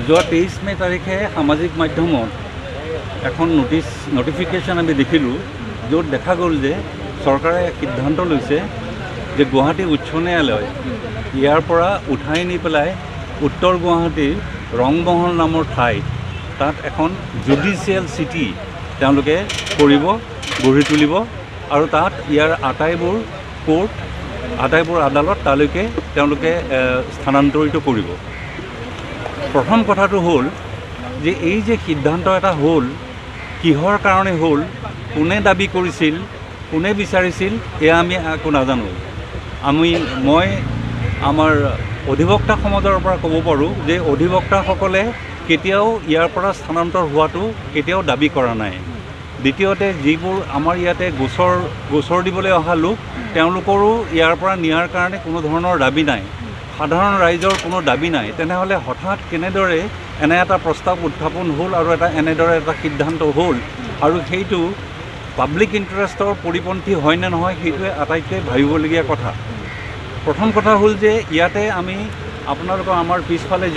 যোৱা 23 মে তাৰিখে সামাজিক মাধ্যমত এখন নটিফিকেশ্যন আমি দেখিলোঁ, য'ত দেখা গ'ল যে চৰকাৰে সিদ্ধান্ত লৈছে যে গুৱাহাটী উচ্চ ন্যায়ালয় ইয়াৰ পৰা উঠাই নি পেলাই উত্তৰ গুৱাহাটীৰ ৰংমহল নামৰ ঠাইত তাত এখন জুডিচিয়েল চিটি তেওঁলোকে কৰিব, গঢ়ি তুলিব আৰু তাত ইয়াৰ আটাইবোৰ কোৰ্ট, আটাইবোৰ আদালত তালৈকে তেওঁলোকে স্থানান্তৰিত কৰিব। প্ৰথম কথাটো হ'ল যে এই যে সিদ্ধান্ত এটা হ'ল, কিহৰ কাৰণে হ'ল, কোনে দাবী কৰিছিল, কোনে বিচাৰিছিল, এয়া আমি একো নাজানো। মই আমাৰ অধিবক্তা সমাজৰ পৰা ক'ব পাৰোঁ যে অধিবক্তাসকলে কেতিয়াও ইয়াৰ পৰা স্থানান্তৰ হোৱাটো কেতিয়াও দাবী কৰা নাই। দ্বিতীয়তে যিবোৰ আমাৰ ইয়াতে গোচৰ দিবলৈ অহা লোক, তেওঁলোকৰো ইয়াৰ পৰা নিয়াৰ কাৰণে কোনো ধৰণৰ দাবী নাই, সাধাৰণ ৰাইজৰ কোনো দাবী নাই। তেনেহ'লে হঠাৎ কেনেদৰে এনে এটা প্ৰস্তাৱ উত্থাপন হ'ল আৰু এনেদৰে এটা সিদ্ধান্ত হ'ল, আৰু সেইটো পাব্লিক ইণ্টাৰেষ্টৰ পৰিপন্থী হয় নে নহয়, সেইটোৱে আটাইতকৈ ভাবিবলগীয়া কথা। প্ৰথম কথা হ'ল যে ইয়াতে আমি আপোনালোকৰ আমাৰ পিছফালে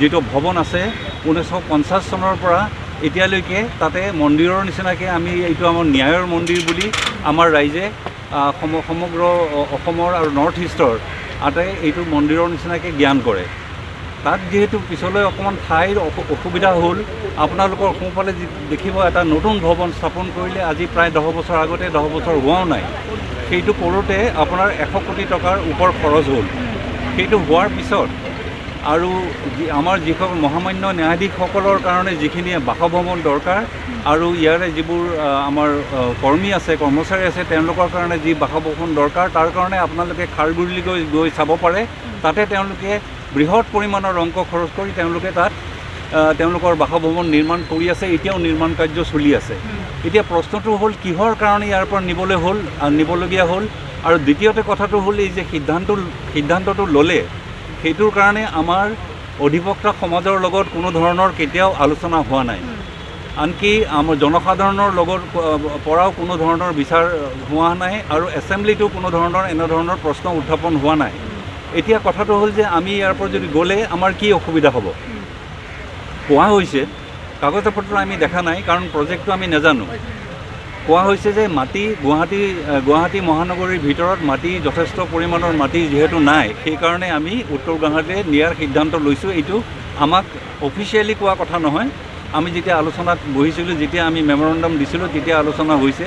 যিটো ভৱন আছে 1950 চনৰ পৰা এতিয়ালৈকে তাতে মন্দিৰৰ নিচিনাকৈ আমি এইটো আমাৰ ন্যায়ৰ মন্দিৰ বুলি আমাৰ ৰাইজে সমগ্ৰ অসমৰ আৰু নৰ্থ ইষ্টৰ আটাই এইটো মন্দিৰৰ নিচিনাকৈ জ্ঞান কৰে। তাত যিহেতু পিছলৈ অকণমান ঠাইৰ অসুবিধা হ'ল, আপোনালোকৰ সোঁফালে দেখিব এটা নতুন ভৱন স্থাপন কৰিলে আজি প্ৰায় 10 বছৰ আগতে, 10 বছৰ হোৱাও নাই। সেইটো কৰোঁতে আপোনাৰ 100 কোটি টকাৰ ওপৰ খৰচ হ'ল। সেইটো হোৱাৰ পিছত আৰু আমাৰ যিসকল মহামান্য ন্যায়াধীশসকলৰ কাৰণে যিখিনি বাসভৱন দৰকাৰ আৰু ইয়াৰে যিবোৰ আমাৰ কৰ্মী আছে, কৰ্মচাৰী আছে, তেওঁলোকৰ কাৰণে যি বাসভৱন দৰকাৰ, তাৰ কাৰণে আপোনালোকে খাৰগুৰিলৈ গৈ চাব পাৰে। তাতে তেওঁলোকে বৃহৎ পৰিমাণৰ অংক খৰচ কৰি তেওঁলোকে তাত তেওঁলোকৰ বাসভৱন নিৰ্মাণ কৰি আছে, এতিয়াও নিৰ্মাণ কাৰ্য চলি আছে। এতিয়া প্ৰশ্নটো হ'ল কিহৰ কাৰণে ইয়াৰ পৰা নিবলগীয়া হ'ল, আৰু দ্বিতীয়তে কথাটো হ'ল এই যে সিদ্ধান্তটো ল'লে, সেইটোৰ কাৰণে আমাৰ অধিবক্তা সমাজৰ লগত কোনো ধৰণৰ কেতিয়াও আলোচনা হোৱা নাই। আনকি আমাৰ জনসাধাৰণৰ পৰাও কোনো ধৰণৰ বিচাৰ হোৱা নাই, আৰু এছেম্বলিতো কোনো ধৰণৰ এনেধৰণৰ প্ৰশ্ন উত্থাপন হোৱা নাই। এতিয়া কথাটো হ'ল যে আমি ইয়াৰ পৰা যদি গ'লে আমাৰ কি অসুবিধা হ'ব। কোৱা হৈছে, কাগজ পত্ৰ আমি দেখা নাই কাৰণ প্ৰজেক্টটো আমি নাজানো। কোৱা হৈছে যে গুৱাহাটী মহানগৰীৰ ভিতৰত মাটি, যথেষ্ট পৰিমাণৰ মাটি যিহেতু নাই, সেইকাৰণে আমি উত্তৰ গুৱাহাটীলৈ নিয়াৰ সিদ্ধান্ত লৈছোঁ। এইটো আমাক অফিচিয়েলি কোৱা কথা নহয়। আমি যেতিয়া আলোচনাত বহিছিলোঁ, যেতিয়া আমি মেমৰেণ্ডাম দিছিলোঁ, তেতিয়া আলোচনা হৈছে।